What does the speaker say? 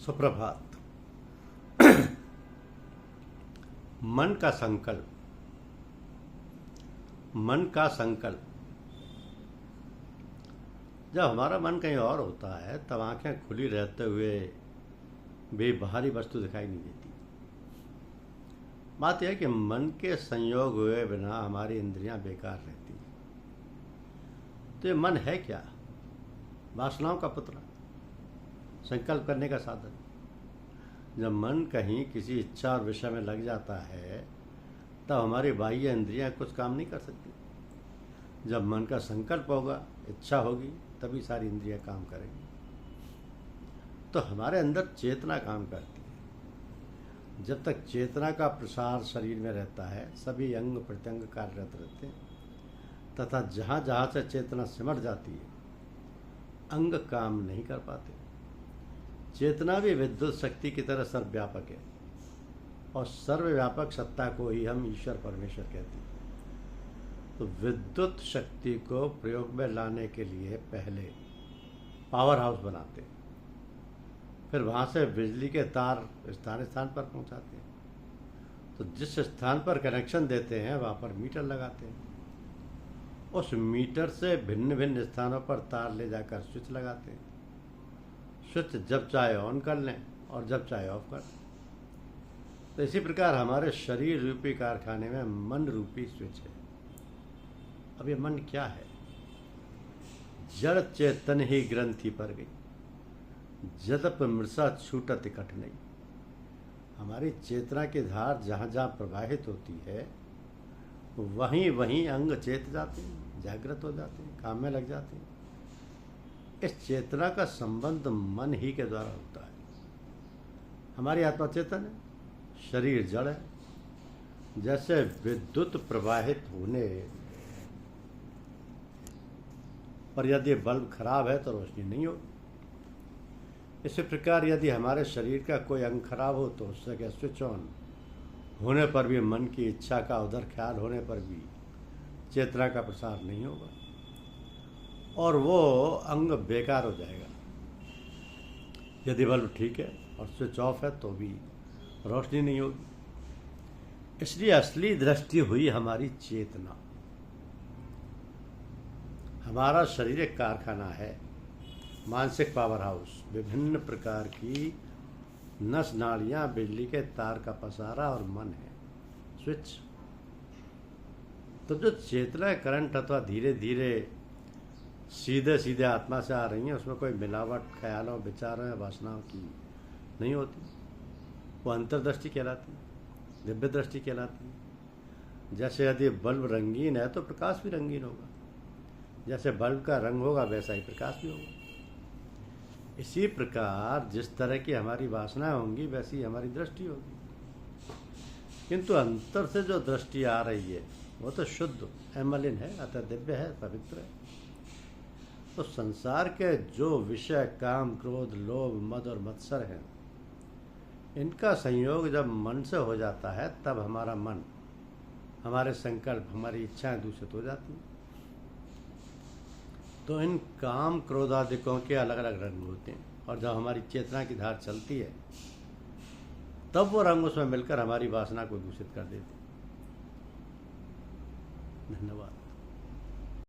सुप्रभात। मन का संकल्प। मन का संकल्प। जब हमारा मन कहीं और होता है तब आंखें खुली रहते हुए भी बाहरी वस्तु दिखाई नहीं देती। बात यह है कि मन के संयोग हुए बिना हमारी इंद्रियां बेकार रहती हैं। तो ये मन है क्या? वासनाओं का पुत्र, संकल्प करने का साधन। जब मन कहीं किसी इच्छा और विषय में लग जाता है तब हमारी बाह्य इंद्रियां कुछ काम नहीं कर सकती। जब मन का संकल्प होगा, इच्छा होगी, तभी सारी इंद्रियां काम करेंगी। तो हमारे अंदर चेतना काम करती है। जब तक चेतना का प्रसार शरीर में रहता है सभी अंग प्रत्यंग कार्यरत रहते हैं, तथा जहाँ जहाँ से चेतना सिमट जाती है अंग काम नहीं कर पाते। चेतना भी विद्युत शक्ति की तरह सर्वव्यापक है और सर्वव्यापक सत्ता को ही हम ईश्वर परमेश्वर कहते हैं। तो विद्युत शक्ति को प्रयोग में लाने के लिए पहले पावर हाउस बनाते हैं, फिर वहाँ से बिजली के तार स्थान स्थान पर पहुँचाते हैं। तो जिस स्थान पर कनेक्शन देते हैं वहाँ पर मीटर लगाते हैं। उस मीटर से भिन्न भिन्न स्थानों पर तार ले जाकर स्विच लगाते हैं। स्विच जब चाहे ऑन कर लें और जब चाहे ऑफ कर लें। तो इसी प्रकार हमारे शरीर रूपी कारखाने में मन रूपी स्विच है। अब ये मन क्या है? जड़ चेतन ही ग्रंथि पर गई, जदप मृषा छूटत इकट्ठ नहीं। हमारी चेतना की धार जहाँ जहाँ प्रवाहित होती है वहीं वहीं अंग चेत जाते हैं, जागृत हो जाते हैं, काम में लग जाते हैं। इस चेतना का संबंध मन ही के द्वारा होता है। हमारी आत्मा चेतन है, शरीर जड़ है। जैसे विद्युत प्रवाहित होने पर यदि बल्ब खराब है तो रोशनी नहीं होगी, इसी प्रकार यदि हमारे शरीर का कोई अंग खराब हो तो उससे क्या स्विच ऑन होने पर भी, मन की इच्छा का उधर ख्याल होने पर भी चेतना का प्रसार नहीं होगा और वो अंग बेकार हो जाएगा। यदि बल्ब ठीक है और स्विच ऑफ है तो भी रोशनी नहीं होगी। इसलिए असली दृष्टि हुई हमारी चेतना। हमारा शरीर एक कारखाना है, मानसिक पावर हाउस। विभिन्न प्रकार की नस नाड़ियाँ, बिजली के तार का पसारा और मन है स्विच। तो जो चेतना करंट अथवा धीरे धीरे सीधे सीधे आत्मा से आ रही हैं उसमें कोई मिलावट ख्यालों, विचारों या वासनाओं की नहीं होती। वो अंतर्दृष्टि कहलाती है, दिव्य दृष्टि कहलाती है। जैसे यदि बल्ब रंगीन है तो प्रकाश भी रंगीन होगा, जैसे बल्ब का रंग होगा वैसा ही प्रकाश भी होगा। इसी प्रकार जिस तरह की हमारी वासनाएं होंगी वैसी हमारी दृष्टि होगी। किंतु अंतर से जो दृष्टि आ रही है वो तो शुद्ध अमलिन है, अतः दिव्य है, पवित्र है। तो संसार के जो विषय काम, क्रोध, लोभ, मद और मत्सर हैं, इनका संयोग जब मन से हो जाता है तब हमारा मन, हमारे संकल्प, हमारी इच्छाएं दूषित हो जाती हैं। तो इन काम क्रोधादिकों के अलग अलग रंग होते हैं और जब हमारी चेतना की धार चलती है तब वो रंग उसमें मिलकर हमारी वासना को दूषित कर देते हैं। धन्यवाद।